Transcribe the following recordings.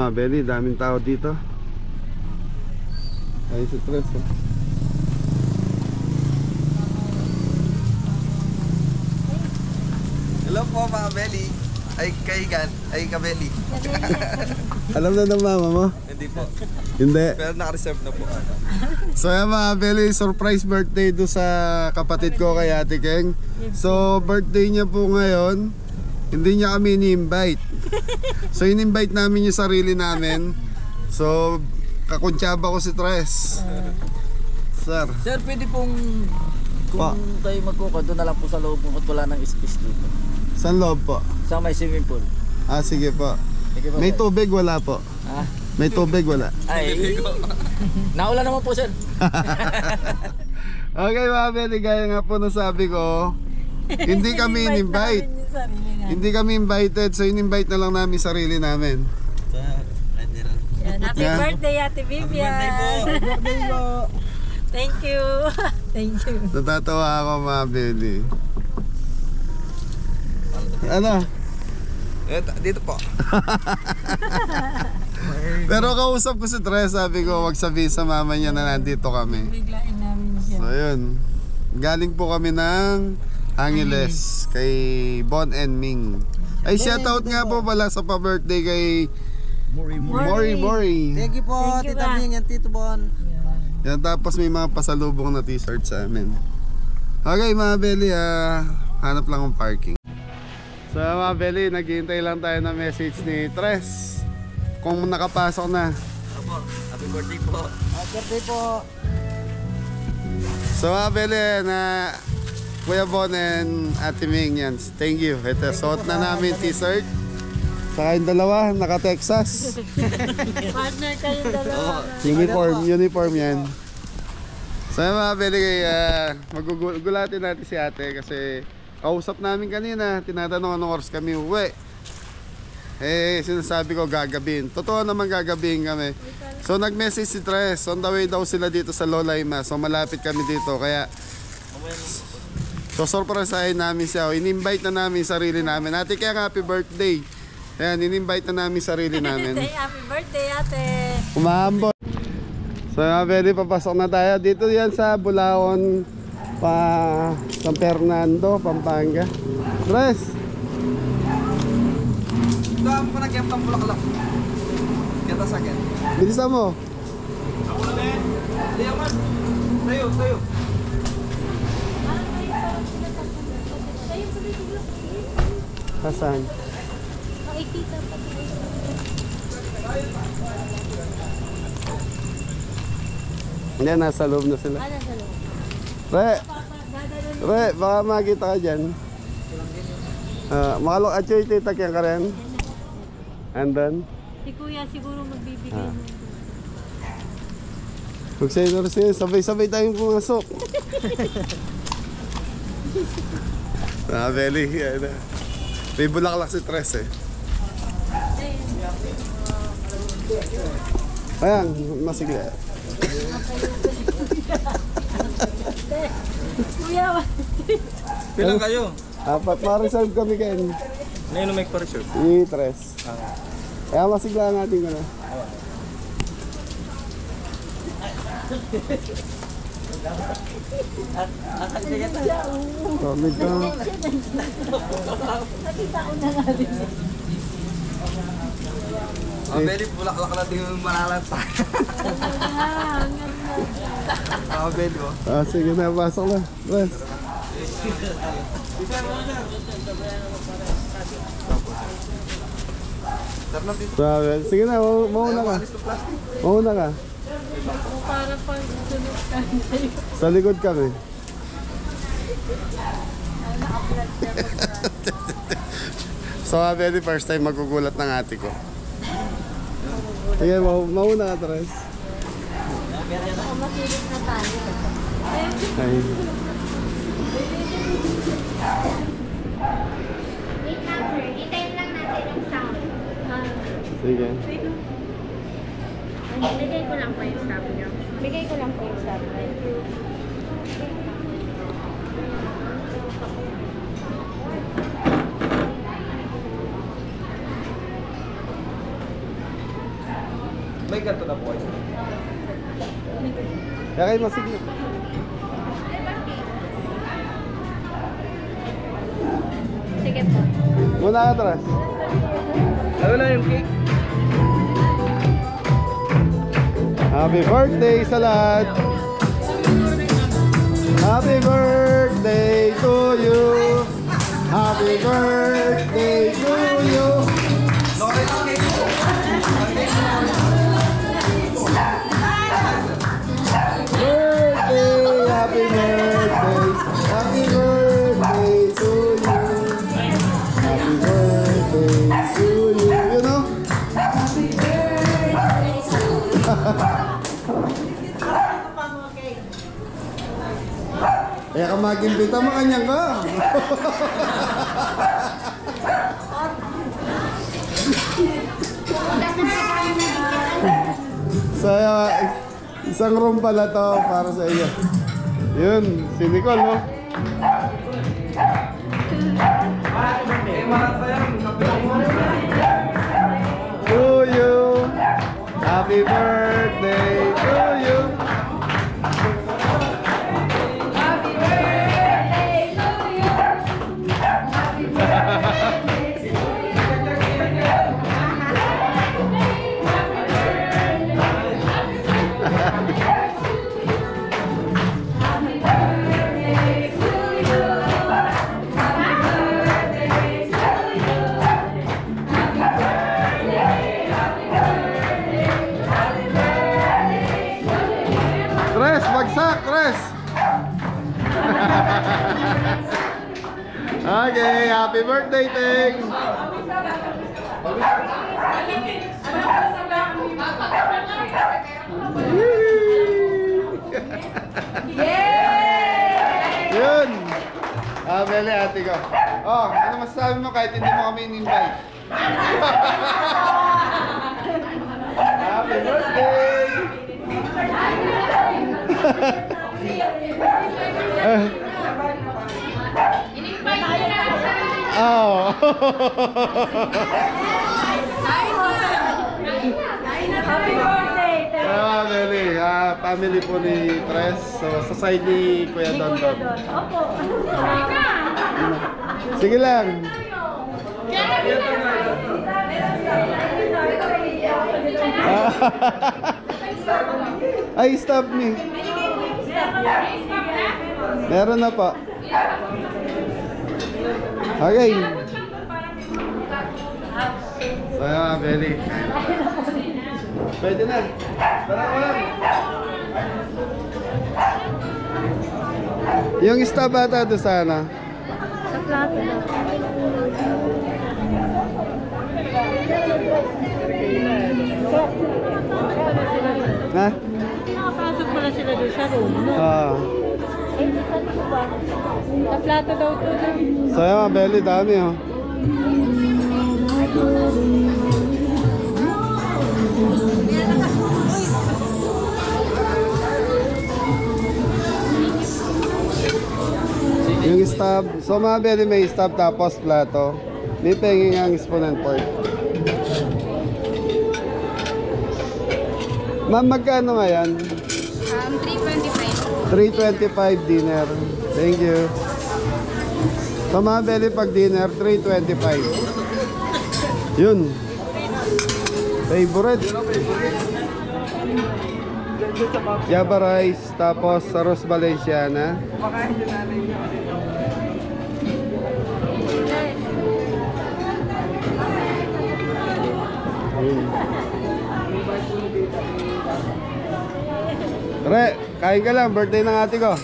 mga belly, daming tao dito. Ay si Tres oh. Hello po mga belly. Ay kaigan, ay kabeli. Alam na ng mama mo? Hindi po. Hindi. Pero naka-reserve na po. So yan mga belly, surprise birthday do sa kapatid ko kay Ate Keng. So birthday niya po ngayon. Hindi niya kami ini-invite. So in-invite namin yung sarili namin. So kakuntsaba ko si Tres. Sir. Sir, pwede pong kung tayo magkuka, doon na lang po sa loob po at wala ng space dito. Saan loob po? Sa may swimming pool. Ah sige po. Sige po, May sir. tubig wala po. Ah, May tubig wala. ay, naulan naman po sir. Okay mga belly, gaya nga po nasabi ko, hindi kami in-invite. Hindi kami invited, so in-invite na lang namin sarili namin. Happy Yeah. birthday, Ate Vivian. Happy birthday po. Thank you. Thank you. Natatawa ako mga belly. Ano? Dito po. Pero kausap ko si Tres, sabi ko wag sabihin sa mama niya na nandito kami. Biglain namin siya. So yun, galing po kami ng Angeles kay Bon and Ming. Ay shoutout nga po pala sa pa-birthday kay Mori. Thank you po, Thank you, Tita ba? Ming and Tito Bon. Yan, tapos may mga pasalubong na t-shirt sa amin. Okay mga belly, hanap lang ng parking. So mga belly, naghihintay lang tayo ng message ni Tres kung nakapasok na. Opo, happy birthday po. Happy birthday po. So mga belly, na Kuya Bon and Ate Ming yan. Thank you. Ito, suot na namin t-shirt. Saka yung dalawa, naka-Texas. Partner kayong dalawa. Uniform yan. So mga belly, magugulatin natin si ate kasi kausap namin kanina, tinatanong anong oras kami uwi. Eh, sinasabi ko gagabin. Totoo naman gagabin kami. So nag-message si Tres, on the way daw sila dito sa Lolaima. So malapit kami dito, kaya so surpriseahin namin siya. In-invite na namin sarili namin. Ate, kaya happy birthday. Ayan, in-invite na namin sarili namin. Happy birthday, Ate. Umahambol. So pwede papasok na tayo. Dito yan sa Bulaon pa San Fernando, Pampanga. Tres! Ito ang panagyan pang bulaklak. Kita sa akin. Bilisan mo. Ako na din. Liyaman. Tayo. Hasan. Makikita pa. Hindi, nasa loob na sila. Ano sa loob? Re, baka makita ka dyan. Makalok at yung ititakyan ka rin. And then? Si Kuya siguro magbibigay ng Huwag sa'yo na rin, sabay-sabay tayong pumasok. Belly, yan na. May bulaklak si Tres eh. Ayan, masigla. Kuya, Bilang kayo? Apat, ma-reserve kami kayo. Ngayon may pa-reserve. Yung Tres. Kaya masigla ang ating ano. Comment ka. nakita ko na nga rin. Very bulaklak na din yung malalanta. Very mo. Sige na, pasok na. Tres. Sige na, mauna ka. Mauna ka. Para pang sunod ka. Sa likod kami. So, very first time magugulat ng ate ko. Sige, mauna ka, Tres. Ako makilig na tayo. Ay. Wait lang sir, i-time lang natin yung sound. Sige. Bigay ko lang po yung stop niyo. Bigay ko lang po yung stop niyo. May ganito na po kayo. Kaya kayo masigla. Sige po. Muna ka atras. Ano na yung cake? Happy birthday sa lahat. Happy birthday to you. Happy birthday to you. Birthday, happy birthday. Happy birthday to you. Happy birthday to you. You know? Kaya ka mag-imbita, makanyang ka. So, isang room pala to para sa iyo. Yun, si Nicole, no? To you. Happy birthday to you. Tres, bagsak, Tres. Okay, happy birthday, Ting. Yun. Bele, ate ko. Oh, ano masasabi mo kahit hindi mo kami in-invite? Happy birthday! Oh. Happy birthday! Bele, family po ni Tres. So, sa side ni Kuya Don Don. Opo. Sige lang. Ay, stop me. Meron na po. Okay. So, Beli. Pwede na. Tara ko lang. Yung stop ata doon sana. Sa plato na. Ha? Nakapasok pala sila doon sa room, no? Ay, saan po ba? Sa plato daw to. So, yung Beli, dami oh. Yung stub, so mga Beli may stub tapos plato. May penging ang spoon and fork. Ma'am, magkano nga yan? 325. 325 dinner. Thank you. So mga Beli, pag dinner, 325. Yun. Favorite. Java rice, tapos arroz valenciana. Kumakain din natin yun. Re, kain ka lang, birthday ng ate ko.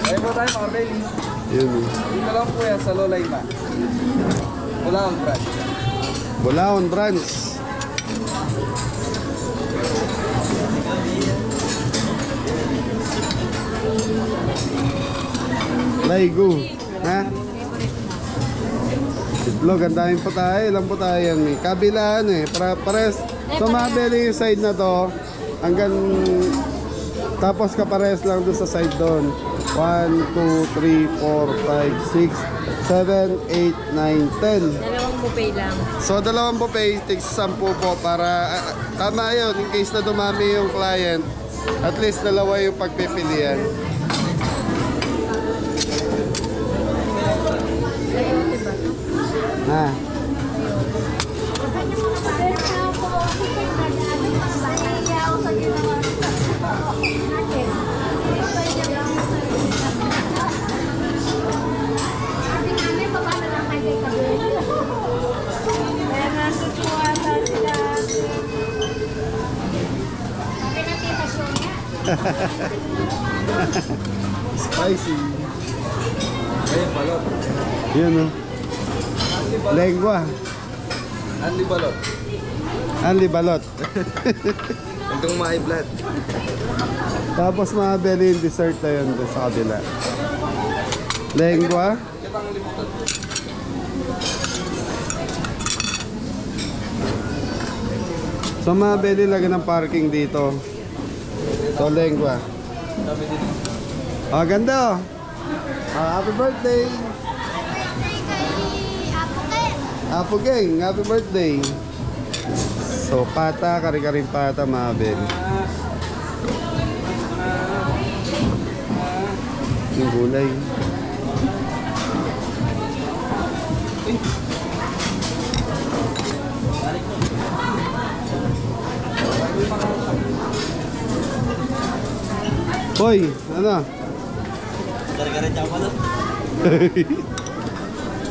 Ayun po tayo mga baby. Yun. Dito lang po yan sa Lolayma. Bulaon branch. Bulaon branch. Laigo. Ha? Itlog, ang daming po tayo. Ilan po tayo yan eh. Kabilaan eh. Pares. So mabili yung side na to. Hanggang tapos kapares lang doon sa side doon. 1, 2, 3, 4, 5, 6, 7, 8, 9, 10. Dalawang buffet lang. So, dalawang buffet, tig 10 po para, tama yun, in case na dumami yung client, at least dalawa yung pagpipilian. Sayote ba to? Ha? Spicy. Ayun, balot. Yun o. Lengua. Anli balot. Anli balot. Hanggang ma blood. Tapos mga belly yung dessert na yun doon sa kabila. Lengua. So mga belly lagi ng parking dito. So lengua. Oh, ganda oh. Happy birthday. Apo Geng, happy birthday. So pata, kari-karing pata mga belly. Yung gulay. Hoy, ano? Gara-gara siya ako lang.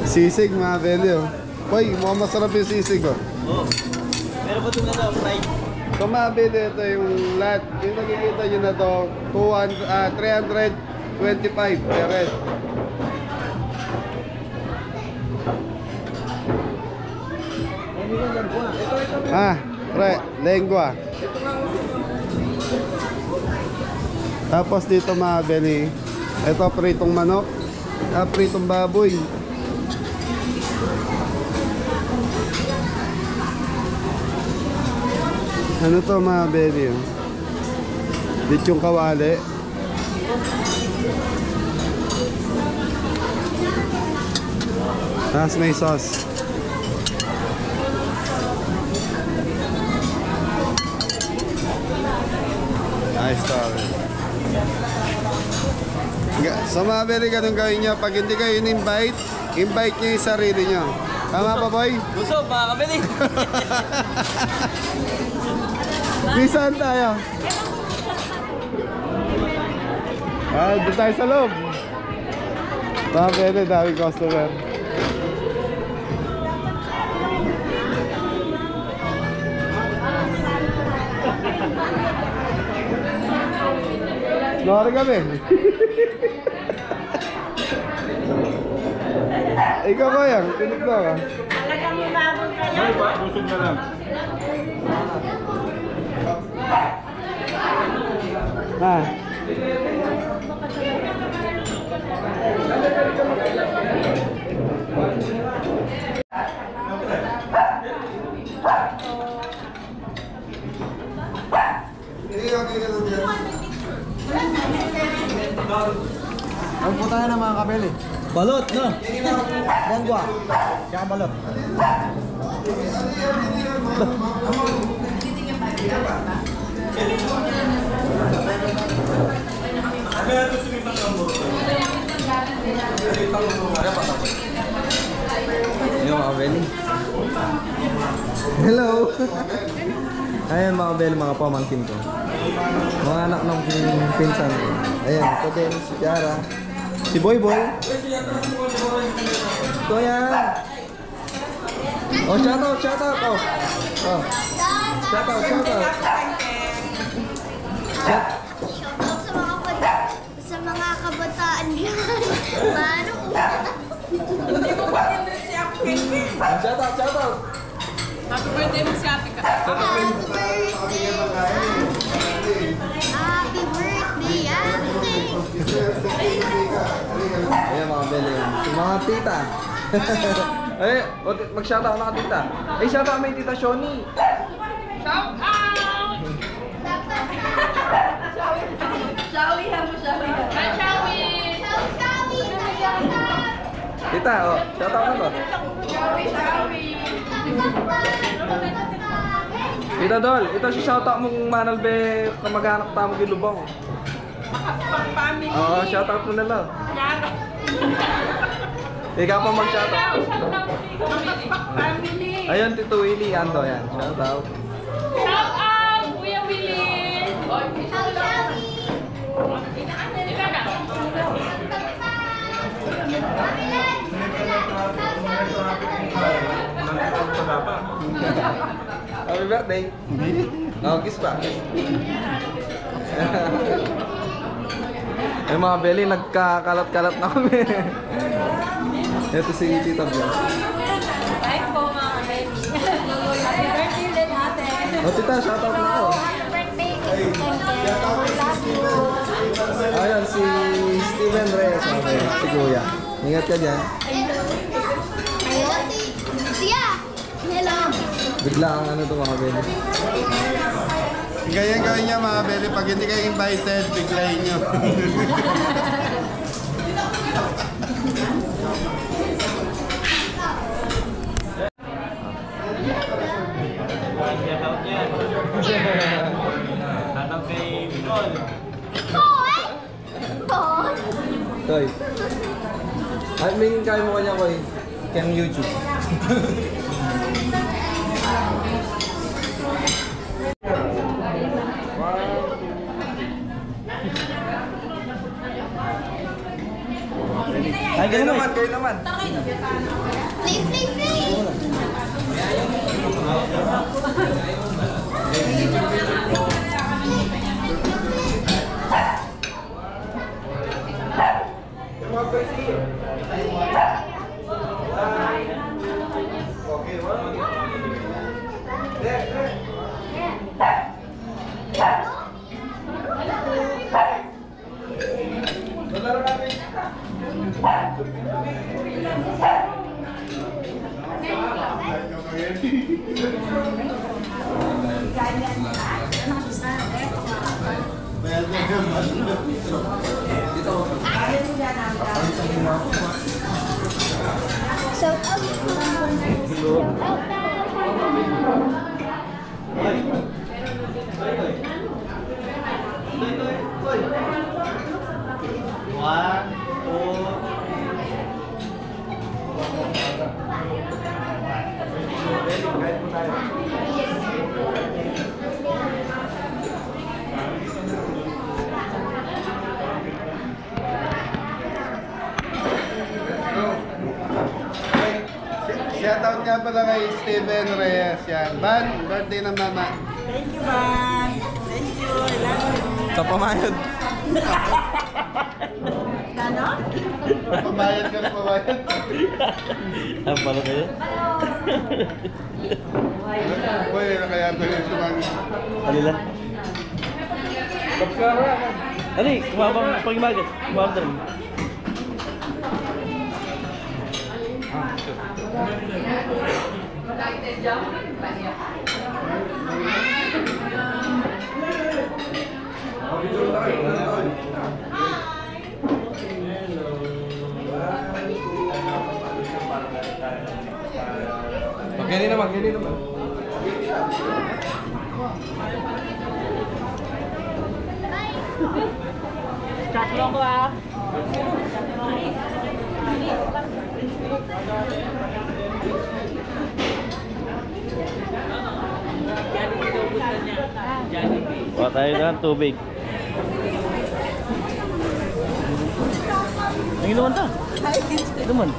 Sisig mga belly oh. Hoy, mukhang masarap yung sisig oh. Oo. Meron ba ito na daw, fried? So mga belly, ito yung lahat. Yung nakikita nyo na to, 325 per head. Ah, pre, lengua. Tapos dito mga belly, ito pritong manok, pritong baboy. Ano to mga belly? Lechong kawali. Tapos may sauce. Nice story. So mga belly, ganun gawin nyo. Pag hindi kayo in-invite, invite nyo yung sarili nyo. Tama pa boy? Busog, mga kabili. Saan tayo? Doon tayo sa loob. Mga belly, daming customer. Nori kami. Ikaw ba yan? Tinig na ka. Talagang baboy kayo. Busog na lang. Ha? Ang puta na ng mga kabel eh. Balot, no? Lengua. Kaya balot. Yung mga kabili. Hello. Ayan mga kabel, mga pamangkin ko. Mga anak ng pinsan ko. Ayan, ito din si Tiara. Si Boy Boy. Ito yan. Oh, shout out, shout out. Oh. Oh. Shout out, shout out. Shout Sa mga kabataan yan. Paano? Shout out, shout out. Happy birthday, Ate. Ayan mga bele. Si mga tita. Eh, mag-shout out na ka tita. Eh, shout out may tita Shoni. Shout out! Shawi ha mo, Shawi. Shawi! Shawi! Tita, oh, shout out na ba? Shawi, Shawi! Tita Dol, ito si shoutout mong Manal Be kamag-anak tamo gilubong. Oo, shoutout mo na lang. Ikaw pa mag-shoutout. Ayun, Tito Willie, ando yan. Shoutout. Shout out, Kuya Willie! Happy birthday. Oh, kiss pa. Ay mga Beli, nagkakalat-kalat na kami. Ito si Tita Bel. Hi po mga baby. Happy birthday ulit ate. Oh, Tita, shoutout na ako. Ayun, si Steven Reyes, mga Beli. Si Kuya. Ingat ka dyan. Bigla ang ano to mga Beli. Ganyan gawin niya mga Beli. Pag hindi kayo invited, biglayin nyo. Hanap kay Nicole. Toy. Ay, may kaya mo kanya, Koy. Kaya YouTube. Ay, kayo naman, kayo naman. Shout out. Shoutout nga pala kay Steven Reyes. Yan. Ban, birthday ng mama. Thank you, Ban. Thank you. I love you. Sa pamayad. Ano? Pabayad ka na pabayad. Ang pala kayo? Uy, kaya ito yung sumagi. Alila. Ali, kumabang pag-imagas. Kumabang tayo. Magkani naman, magkani naman. Tatlo ko ah. Kuha tayo ng tubig. Ang inuman ta? Inuman.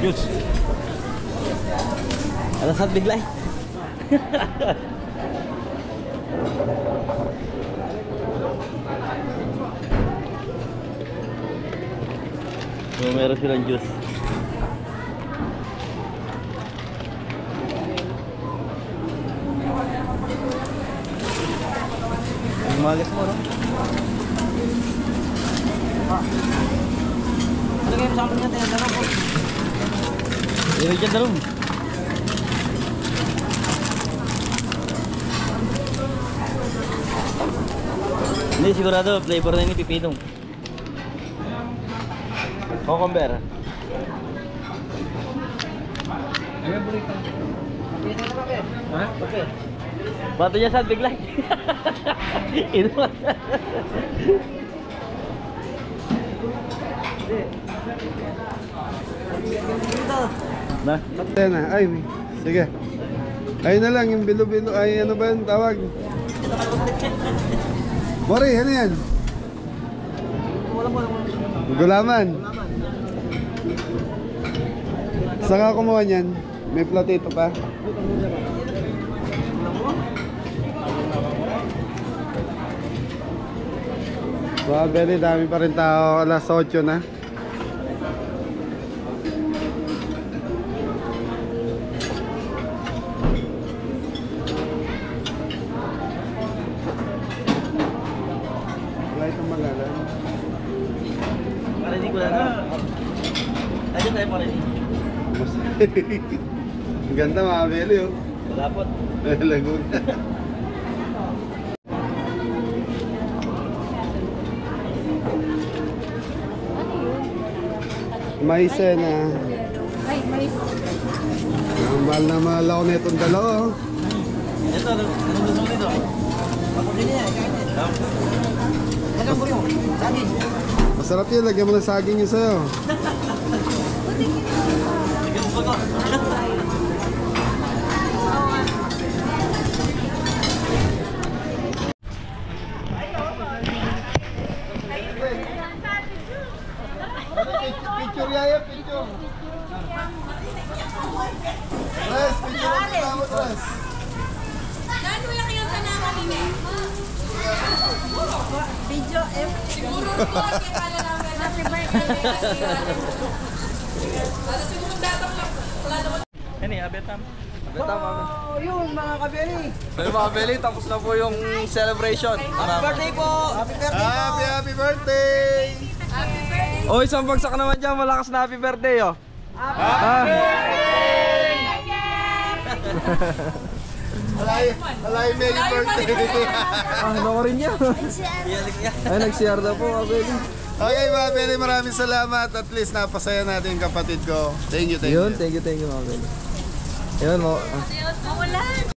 Juice. Alas at biglay. So, meron silang juice. Umagas mo, no? Ano kayo sa akin natin? Ang daro po. Dito dyan daro. Hindi, sigurado. Flavor na yung pipinong. Cucumber. Ay, burrito. Ha? Bato niya sa bigla. Inuman. Na? Ayan na, ay, sige. Ayun na lang, yung bilo-bilo, ay ano ba yung tawag? Mori, ano yan? Gulaman. Saan ka kumuha niyan? May platito pa? Wow, very dami pa rin tao, alas 8 na. Wala itong magalan. Para hindi ko na. Ayun tayo pa rin. Ang ganda mga beli oh. Malapot. Laguna. Mais na. Ay, may Ang mahal ako na itong dalawa oh. Ito, anong gusto mo dito? Masarap yun, lagyan mo ng saging yun sa'yo. Picture yaya, picture. Tres, picture ang kasama, Tres. Video F. Siguro po, kaya namin. Happy birthday. Ano abetam? Oh, yun mga kabeli. So yung mga beli, tapos na po yung celebration. Happy birthday po. Happy birthday po. Happy birthday! Oh, isang bagsak naman dyan, malakas na happy birthday oh. Alay, Meli birthday! Ano ko rin yan? Ay, nag-CR na po, mga beli. Okay mga Beli, maraming salamat. At least napasaya natin yung kapatid ko. Thank you, thank you. Yun, thank you mga beli. Yun mo.